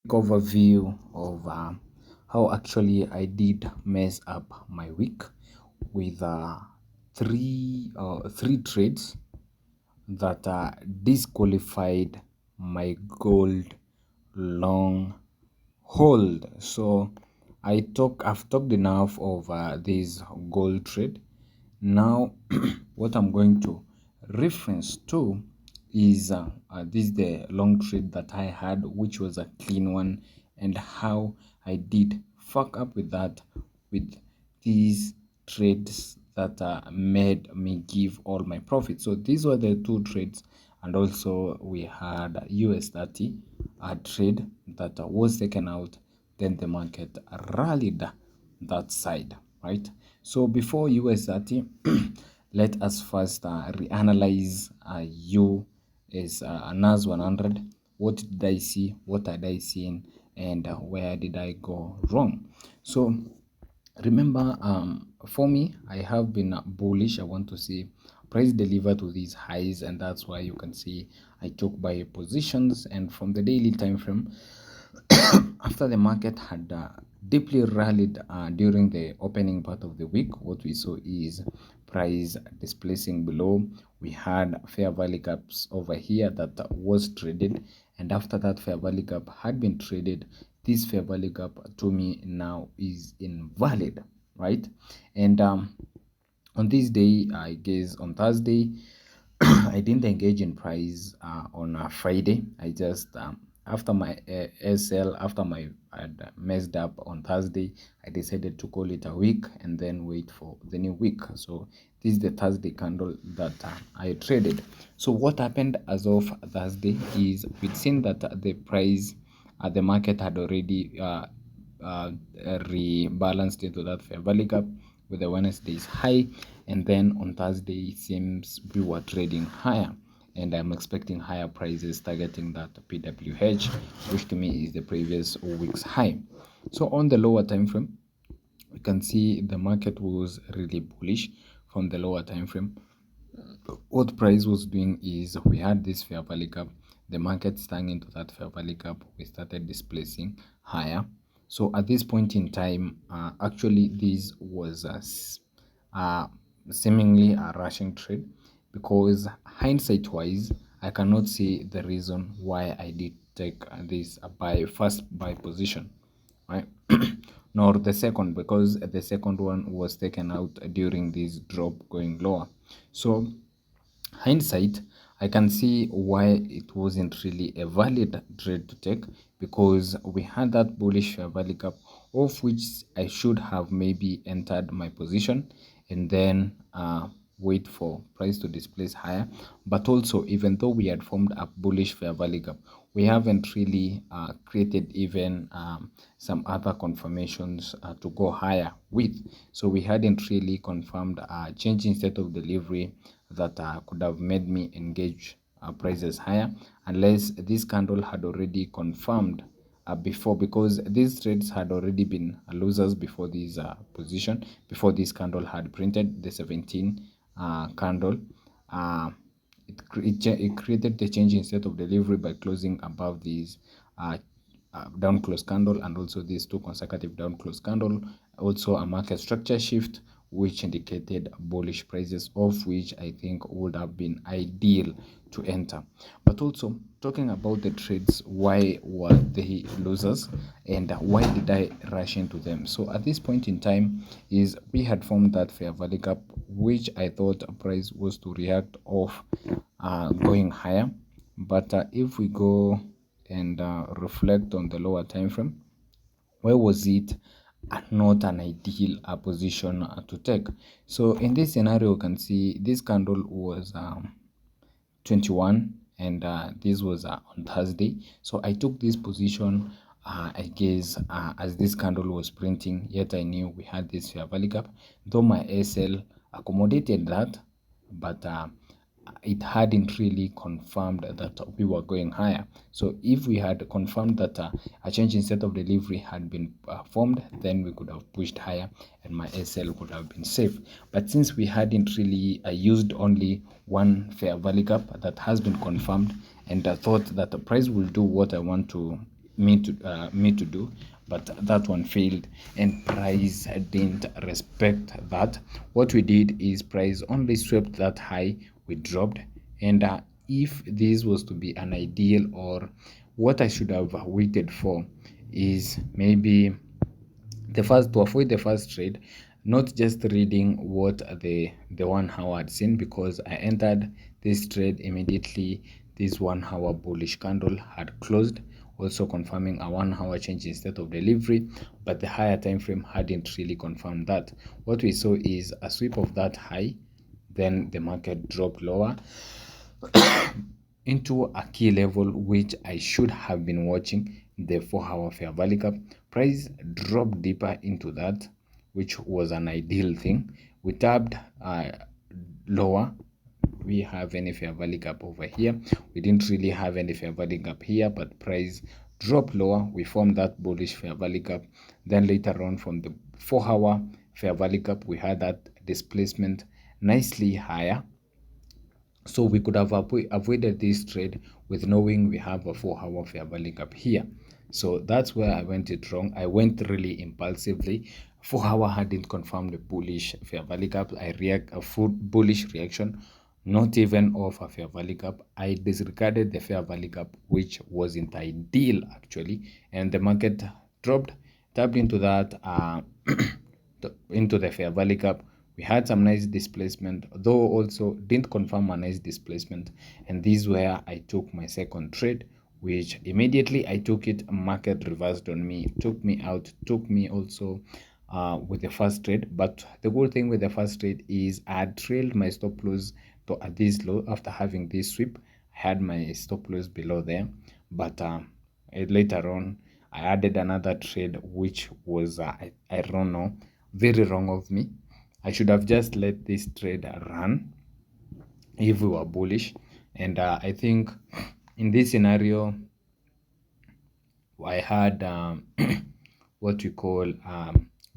Overview of how actually I did mess up my week with three trades that disqualified my gold long hold. So I've talked enough of this gold trade. Now, what I'm going to reference to is this the long trade that I had, which was a clean one, and how I did fuck up with that with these trades that made me give all my profit. So these were the two trades, and also we had US30 a trade that was taken out. Then the market rallied that side, right? So before US30, let us first reanalyze U is NAS 100. What did I see? What had I seen? And where did I go wrong? So remember, for me, I have been bullish. I want to see price deliver to these highs, and that's why you can see I took buy positions. And from the daily time frame, after the market had deeply rallied during the opening part of the week, what we saw is price displacing below. We had fair value gaps over here that was traded, and after that fair value gap had been traded, this fair value gap to me now is invalid, right? And on this day, I guess on Thursday, I didn't engage in price on Friday. I just after my SL, after my had messed up on Thursday, I decided to call it a week and then wait for the new week. So this is the Thursday candle that I traded. So what happened as of Thursday is we'd seen that the price the market had already rebalanced into that fair value gap with the Wednesday's high, and then on Thursday it seems we were trading higher, and I'm expecting higher prices targeting that PWH, which to me is the previous week's high. So on the lower time frame, we can see the market was really bullish from the lower time frame. What price was doing is we had this fair value gap, the market staying into that fair value gap, we started displacing higher. So at this point in time, actually this was seemingly a rushing trade, because hindsight wise I cannot see the reason why I did take this first buy position, right? Nor the second, because the second one was taken out during this drop going lower. So hindsight, I can see why it wasn't really a valid trade to take, because we had that bullish fair value gap, of which I should have maybe entered my position and then wait for price to displace higher. But also, even though we had formed a bullish fair value gap, we haven't really created even some other confirmations to go higher with. So we hadn't really confirmed a change in state of delivery that could have made me engage prices higher, unless this candle had already confirmed before, because these trades had already been losers before this position, before this candle had printed the 17 candle. It created the change in state of delivery by closing above these down close candle, and also these two consecutive down close candle, also a market structure shift which indicated bullish prices, of which I think would have been ideal to enter. But also talking about the trades, why were they losers and why did I rush into them? So at this point in time is we had formed that fair value gap, which I thought price was to react off going higher. But if we go and reflect on the lower time frame, why was it not an ideal position to take? So in this scenario, you can see this candle was 21, and this was on Thursday. So I took this position, I guess, as this candle was printing, yet I knew we had this fair value gap, though my SL accommodated that, but it hadn't really confirmed that we were going higher. So if we had confirmed that a change in state of delivery had been formed, then we could have pushed higher and my SL would have been safe. But since we hadn't really used only one fair value gap that has been confirmed, and I thought that the price will do what I want to me to do, but that one failed and price didn't respect that. What we did is price only swept that high, we dropped. And if this was to be an ideal, or what I should have waited for, is maybe the first, to avoid the first trade, not just reading what the 1 hour had seen, because I entered this trade immediately this 1 hour bullish candle had closed, also confirming a 1 hour change in state of delivery, but the higher time frame hadn't really confirmed that. What we saw is a sweep of that high, then the market dropped lower into a key level which I should have been watching, the 4 hour fair value gap. Price dropped deeper into that, which was an ideal thing. We tapped lower. We have any fair value gap over here. We didn't really have any fair value gap here, but price dropped lower. We formed that bullish fair value gap. Then later on, from the 4 hour fair value gap, we had that displacement nicely higher, so we could have avoided this trade with knowing we have a 4 hour fair value gap here. So that's where I went it wrong. I went really impulsively. 4 hour hadn't confirmed the bullish fair value gap. I react a full bullish reaction, not even of a fair value gap. I disregarded the fair value gap, which wasn't ideal actually, and the market dropped, tapped into that into the fair value gap. We had some nice displacement, though also didn't confirm a nice displacement, and this is where I took my second trade, which immediately I took it, market reversed on me, took me out, took me also with the first trade. But the good thing with the first trade is I had trailed my stop loss to at this low. After having this sweep, I had my stop loss below there, but later on I added another trade, which was I don't know, very wrong of me. I should have just let this trade run if we were bullish. And I think in this scenario, I had what we call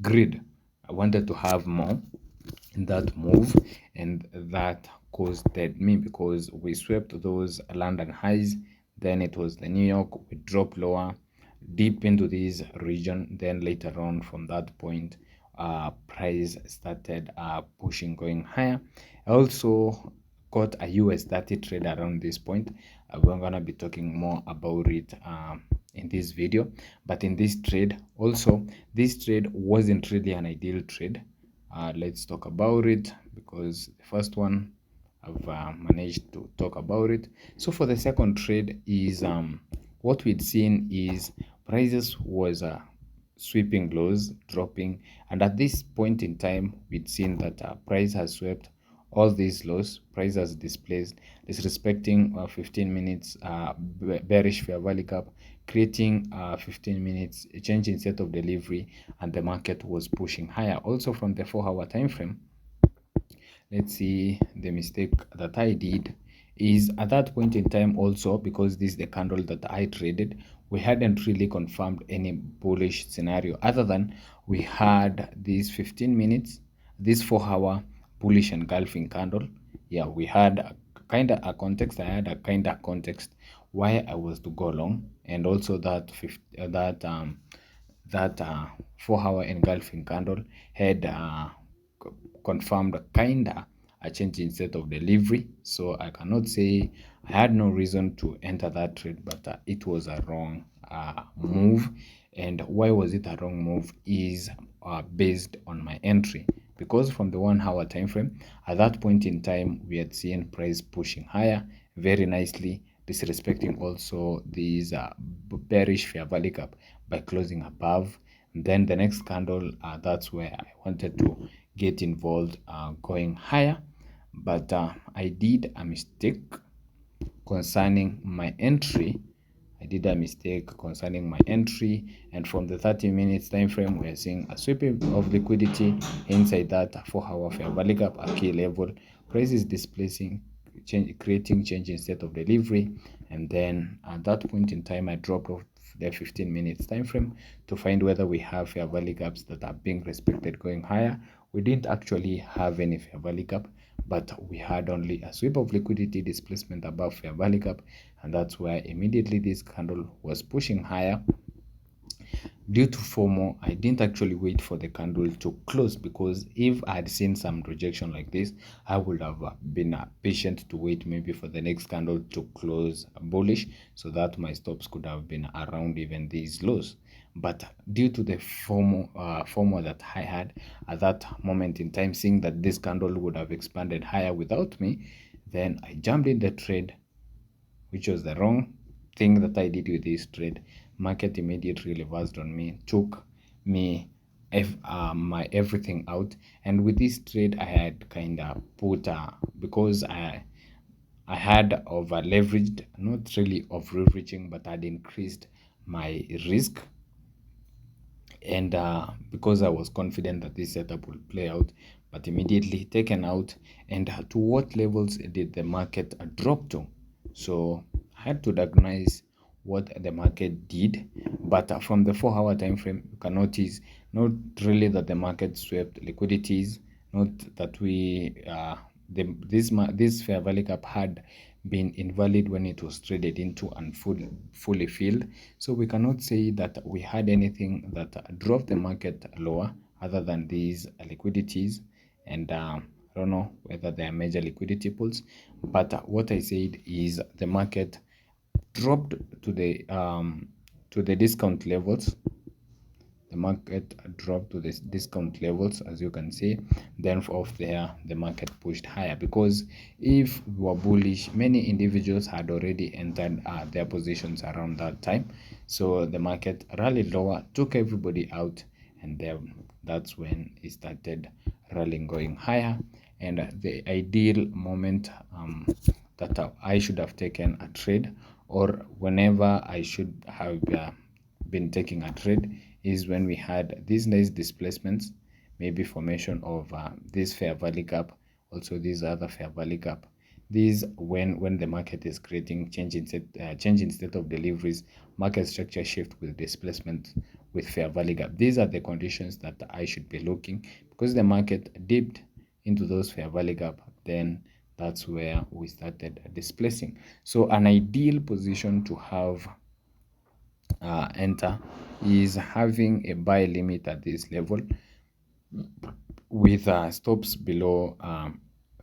grid. I wanted to have more in that move, and that costed me because we swept those London highs. Then it was the New York, we dropped lower deep into this region. Then later on, from that point, price started pushing, going higher. I also got a US 30 trade around this point. We're gonna be talking more about it in this video. But in this trade also, this trade wasn't really an ideal trade. Let's talk about it, because the first one I've managed to talk about it. So for the second trade is what we'd seen is prices was sweeping lows, dropping, and at this point in time we'd seen that price has swept all these lows. Price has displaced, disrespecting 15 minutes bearish fair value gap, creating 15 minutes change in set of delivery, and the market was pushing higher. Also from the 4 hour time frame, let's see, the mistake that I did is at that point in time also, because this is the candle that I traded, we hadn't really confirmed any bullish scenario, other than we had these 15 minutes, this 4 hour bullish engulfing candle. Yeah, we had a kind of a context. I had a kind of context why I was to go long, and also that 4 hour engulfing candle had confirmed kinda a change in set of delivery. So I cannot say I had no reason to enter that trade, but it was a wrong move. And why was it a wrong move is based on my entry, because from the 1 hour time frame, at that point in time we had seen price pushing higher very nicely, disrespecting also these bearish fair value gap by closing above. Then the next candle, that's where I wanted to get involved, going higher, but I did a mistake concerning my entry. And from the 30 minutes time frame, we are seeing a sweeping of liquidity inside that 4 hour fair value gap, a key level. Price is displacing, creating change in state of delivery, and then at that point in time I dropped off the 15 minutes time frame to find whether we have fair value gaps that are being respected going higher. We didn't actually have any fair value gap, but we had only a sweep of liquidity displacement above fair value gap, and that's where immediately this candle was pushing higher. Due to FOMO, I didn't actually wait for the candle to close, because if I had seen some rejection like this, I would have been patient to wait maybe for the next candle to close bullish, so that my stops could have been around even these lows. But due to the FOMO that I had at that moment in time, seeing that this candle would have expanded higher without me, then I jumped in the trade, which was the wrong thing that I did with this trade. Market immediately reversed on me, took me my everything out, and with this trade I had kind of put because I had over leveraged, not really over leveraging, but I'd increased my risk, and because I was confident that this setup will play out, but immediately taken out. And to what levels did the market drop to? So I had to diagnose what the market did, but from the 4 hour time frame, you can notice not really that the market swept liquidities, not that this fair value gap had been invalid when it was traded into and fully filled. So we cannot say that we had anything that drove the market lower other than these liquidities. And I don't know whether they are major liquidity pools, but what I said is the market dropped to the discount levels. The market dropped to the discount levels, as you can see. Then off there, the market pushed higher, because if we were bullish, many individuals had already entered their positions around that time. So the market rallied lower, took everybody out, and then that's when it started rallying, going higher. And the ideal moment that I should have taken a trade, or whenever I should have been taking a trade, is when we had these nice displacements, maybe formation of this fair value gap, also this other fair value gap. These when the market is creating change in state of deliveries, market structure shift with displacement with fair value gap. These are the conditions that I should be looking, because the market dipped into those fair value gap, then that's where we started displacing. So an ideal position to have enter is having a buy limit at this level with stops below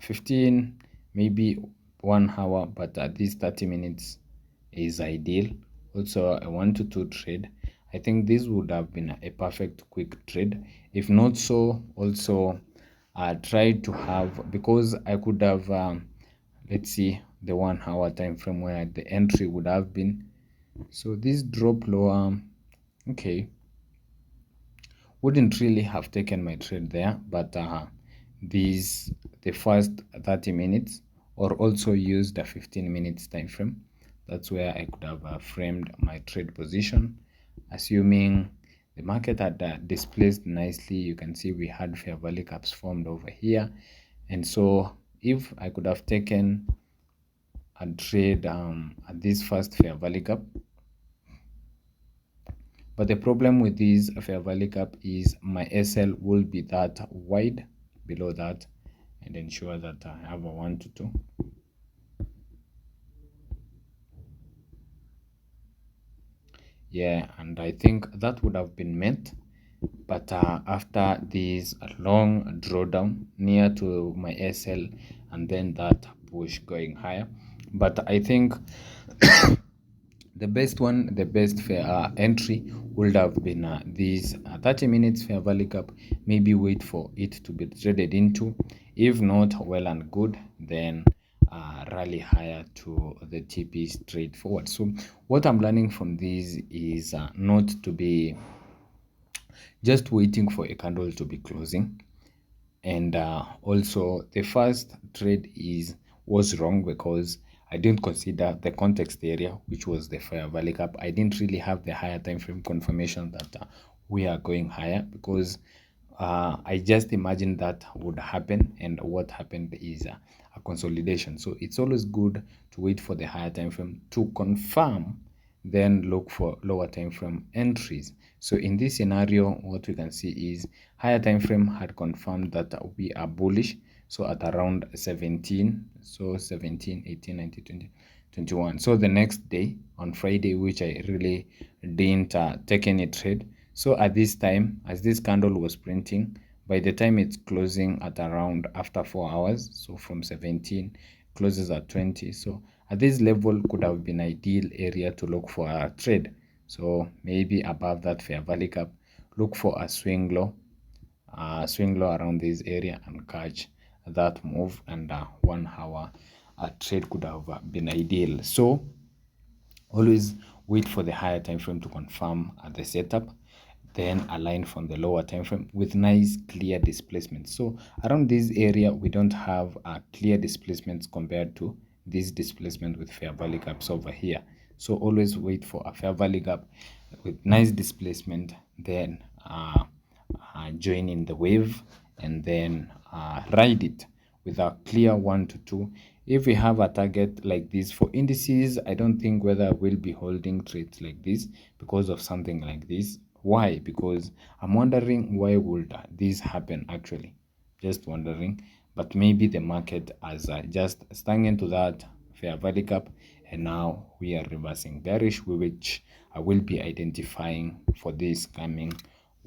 15, maybe 1 hour, but at least 30 minutes is ideal. Also a 1 to 2 trade, I think this would have been a perfect quick trade. If not so, also try to have, because I could have let's see the 1 hour time frame where the entry would have been. So this drop lower, okay, wouldn't really have taken my trade there, but these the first 30 minutes, or also used a 15 minutes time frame. That's where I could have framed my trade position, assuming the market had displaced nicely. You can see we had fair value caps formed over here, and so if I could have taken a trade at this first fair value gap. But the problem with this fair value gap is my SL will be that wide below that, and ensure that I have a 1 to 2. Yeah, and I think that would have been met, but after this long drawdown near to my SL, and then that push going higher. But I think the best fair entry would have been these 30 minutes fair value gap. Maybe wait for it to be traded into. If not, well and good, then rally higher to the TP straightforward. So what I'm learning from this is not to be just waiting for a candle to be closing. And also the first trade was wrong, because I didn't consider the context area, which was the fair value gap. I didn't really have the higher time frame confirmation that we are going higher, because I just imagined that would happen, and what happened is a consolidation. So it's always good to wait for the higher time frame to confirm, then look for lower time frame entries. So in this scenario, what we can see is higher time frame had confirmed that we are bullish, so at around 17, so 17, 18, 19, 20, 21. So the next day on Friday, which I really didn't take any trade. So at this time, as this candle was printing, by the time it's closing at around after 4 hours, so from 17 closes at 20. So at this level could have been ideal area to look for a trade. So maybe above that fair value gap, look for a swing low around this area and catch that move, and 1 hour trade could have been ideal. So always wait for the higher time frame to confirm the setup, then align from the lower time frame with nice clear displacement. So around this area we don't have clear displacements compared to this displacement with fair value gaps over here. So always wait for a fair value gap with nice displacement, then join in the wave, and then ride it with a clear 1 to 2. If we have a target like this for indices, I don't think whether we'll be holding trades like this because of something like this. Why? Because I'm wondering why would this happen actually. Just wondering. But maybe the market has just stung into that fair value gap, and now we are reversing bearish, which I will be identifying for this coming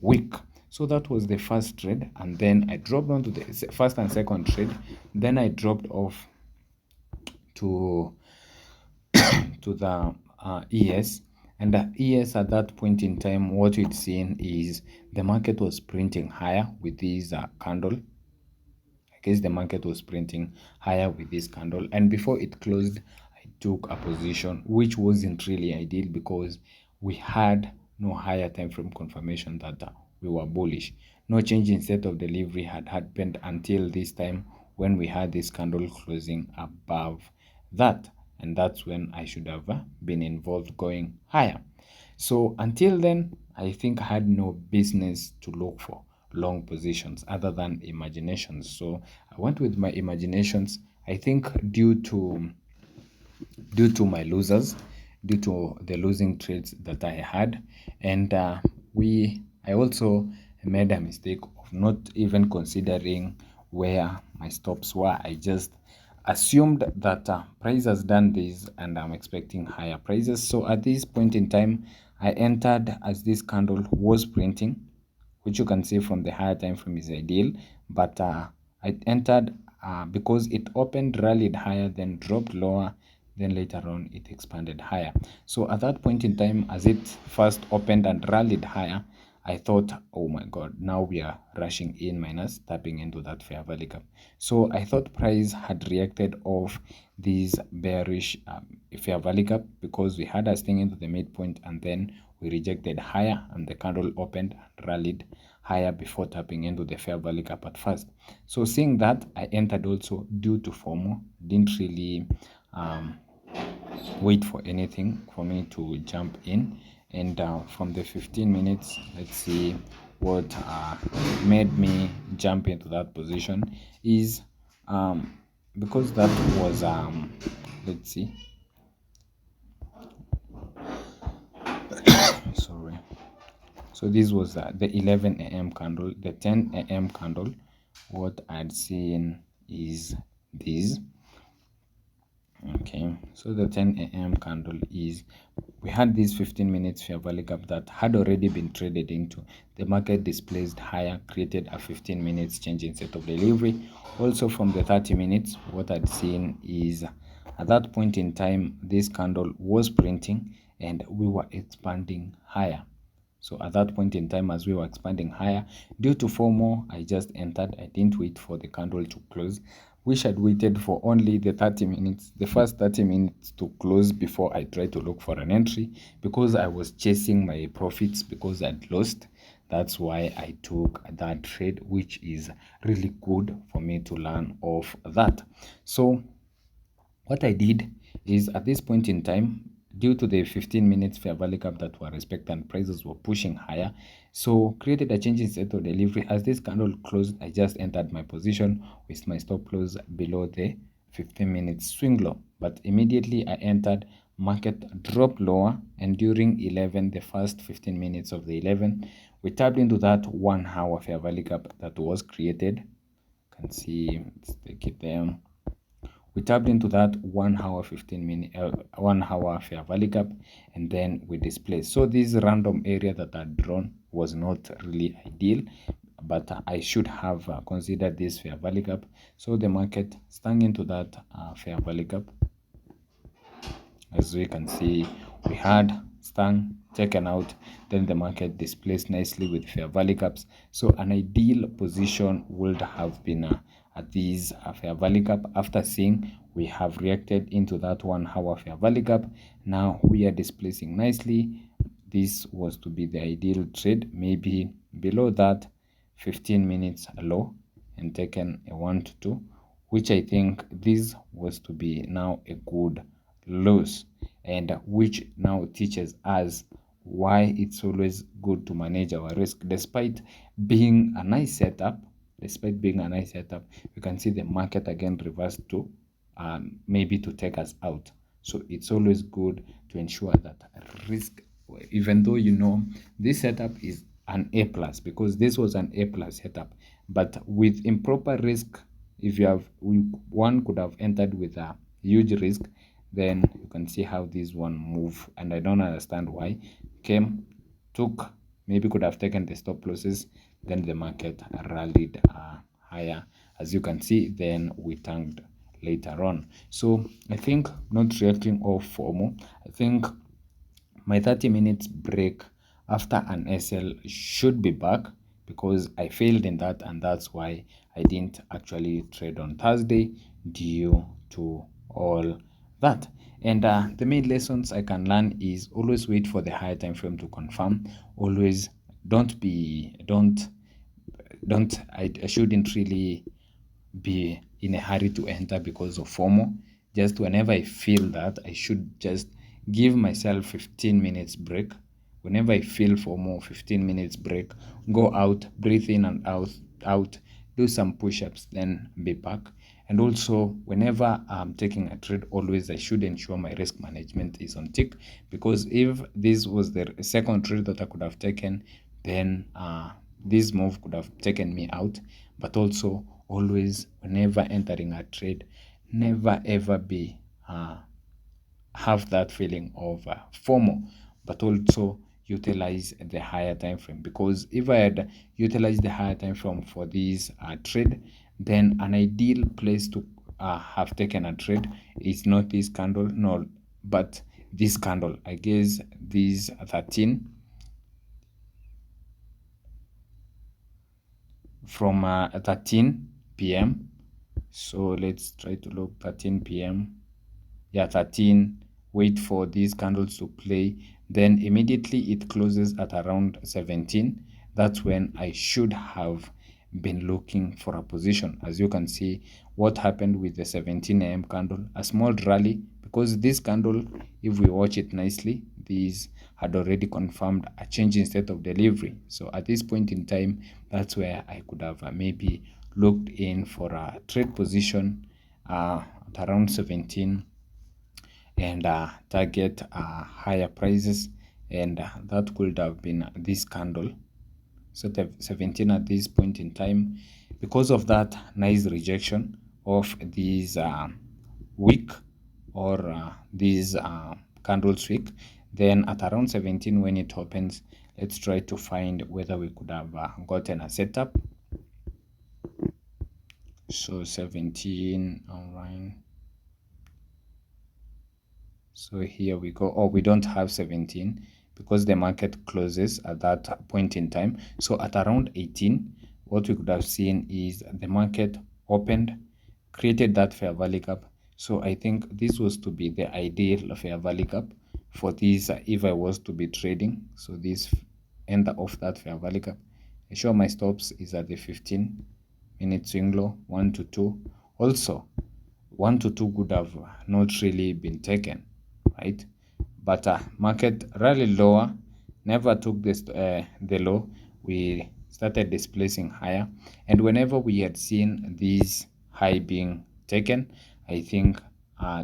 week. So that was the first trade, and then I dropped onto the first and second trade. Then I dropped off to the ES, and the ES at that point in time, what we'd seen is the market was printing higher with this candle. I guess the market was printing higher with this candle, and before it closed I took a position which wasn't really ideal because we had no higher time frame confirmation that we were bullish. No change in set of delivery had happened until this time when we had this candle closing above that, and that's when I should have been involved going higher. So until then, I think I had no business to look for long positions other than imaginations. So I went with my imaginations. I think due to my losers, due to the losing trades that I had, and I also made a mistake of not even considering where my stops were. I just assumed that price has done this and I'm expecting higher prices. So at this point in time, I entered as this candle was printing, which you can see from the higher time frame is ideal, but I entered because it opened, rallied higher, then dropped lower, then later on it expanded higher. So at that point in time, as it first opened and rallied higher, I thought, oh my god, now we are rushing in minus tapping into that fair value gap. So I thought price had reacted off this bearish fair value gap because we had us thing into the midpoint, and then we rejected higher and the candle opened and rallied higher before tapping into the fair value gap at first. So seeing that, I entered also due to FOMO. Didn't really wait for anything for me to jump in. And from the 15 minutes, let's see what made me jump into that position is because that was let's see, sorry. So this was the 11 a.m. candle. The 10 a.m. candle, what I'd seen is this. Okay, so the 10 a.m. candle is, we had this 15 minutes fair value gap that had already been traded into. The market displaced higher, created a 15 minutes change in set of delivery. Also from the 30 minutes, what I'd seen is at that point in time, this candle was printing and we were expanding higher. So at that point in time, as we were expanding higher, due to FOMO, I just entered. I didn't wait for the candle to close. Wish I'd waited for only the 30 minutes, the first 30 minutes to close before I tried to look for an entry, because I was chasing my profits because I'd lost. That's why I took that trade, which is really good for me to learn off that. So what I did is at this point in time, due to the 15 minutes fair value gap that were respected and prices were pushing higher, so created a change in set of delivery. As this candle closed, I just entered my position with my stop loss below the 15 minutes swing low. But immediately I entered, market dropped lower, and during 11, the first 15 minutes of the 11, we tapped into that 1 hour fair value gap that was created. can see, let's take it there. We tapped into that 1 hour 15 minute 1 hour fair value gap, and then we displaced. So this random area that I drawn was not really ideal, but I should have considered this fair value gap. So the market stung into that fair value gap. As we can see, we had stung, taken out, then the market displaced nicely with fair value gaps. So an ideal position would have been at these fair value gap. After seeing we have reacted into that 1 hour fair value gap, now we are displacing nicely. This was to be the ideal trade, maybe below that 15 minutes low and taken a 1 to 2, which I think this was to be now a good loss, and which now teaches us why it's always good to manage our risk. Despite being a nice setup, you can see the market again reversed to maybe to take us out. So it's always good to ensure that risk, even though this setup is an A plus, because this was an A plus setup, but with improper risk, if you have one could have entered with a huge risk, then you can see how this one move, and I don't understand why. Came, took, maybe could have taken the stop losses, then the market rallied higher, as you can see, then we tanked later on. So I think not reacting off FOMO, I think my 30 minutes break after an SL should be back, because I failed in that, and that's why I didn't actually trade on Thursday due to all that. And the main lessons I can learn is always wait for the higher time frame to confirm. Always I shouldn't really be in a hurry to enter because of FOMO. Just whenever I feel that, I should just give myself 15 minutes break. Whenever I feel FOMO, 15 minutes break, go out, breathe in and out, do some push-ups, then be back. And also, whenever I'm taking a trade, always I should ensure my risk management is on tick, because if this was the second trade that I could have taken, then this move could have taken me out. But also, always, whenever entering a trade, never ever be have that feeling of FOMO, but also utilize the higher time frame, because if I had utilized the higher time frame for this trade, then an ideal place to have taken a trade is not this candle, no, but this candle. I guess this 13 from 13 p.m. So let's try to look 13 p.m. Yeah, 13. Wait for these candles to play, then immediately it closes at around 17. That's when I should have been looking for a position. As you can see, what happened with the 17 a.m. candle, a small rally, because this candle, if we watch it nicely, this had already confirmed a change in state of delivery. So at this point in time, that's where I could have maybe looked in for a trade position at around 17, and target higher prices, and that could have been this candle. So the 17 at this point in time, because of that nice rejection of these wick, or these candles wick, then at around 17 when it opens, let's try to find whether we could have gotten a setup. So 17, all right. So here we go. Oh, we don't have 17 because the market closes at that point in time. So at around 18, what we could have seen is the market opened, created that fair value gap. So I think this was to be the ideal fair value gap for this if I was to be trading. So this end of that fair value gap. I show my stops is at the 15-minute swing low, 1 to 2. Also, 1 to 2 could have not really been taken, right? But market rally lower, never took this the low. We started displacing higher, and whenever we had seen this high being taken, I think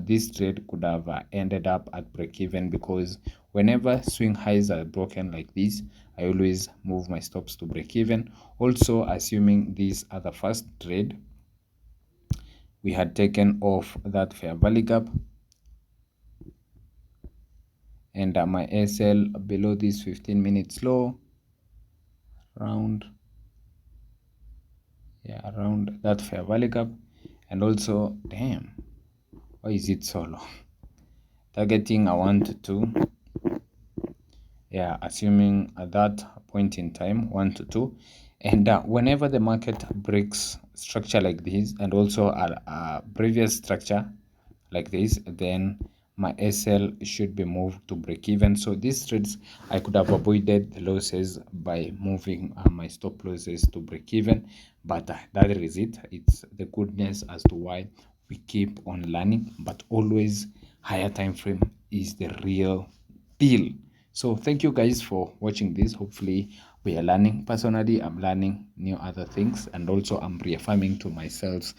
this trade could have ended up at break even, because whenever swing highs are broken like this, I always move my stops to break even. Also, assuming these are the first trade, we had taken off that fair value gap, and my SL below this 15 minutes low, around that fair value gap. And also, damn, why is it so low? Targeting a 1 to 2, yeah, assuming at that point in time 1 to 2. And whenever the market breaks structure like this, and also a previous structure like this, then my SL should be moved to break even. So these trades, I could have avoided the losses by moving my stop losses to break even, but that is it. It's the goodness as to why we keep on learning, but always higher time frame is the real deal. So thank you guys for watching this. Hopefully we are learning. Personally, I'm learning new other things, and also I'm reaffirming to myself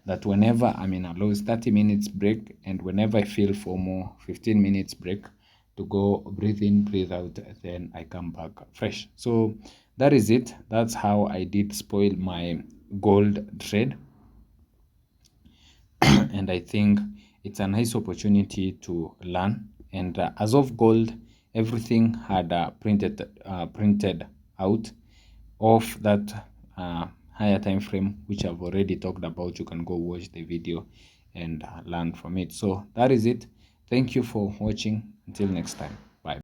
that whenever I'm in a low 30 minutes break, and whenever I feel for more 15 minutes break to go breathe in, breathe out, then I come back fresh. So that is it. That's how I did spoil my gold trade. And I think it's a nice opportunity to learn. And as of gold, everything had printed out of that higher time frame, which I've already talked about. You can go watch the video and learn from it. So that is it. Thank you for watching. Until next time.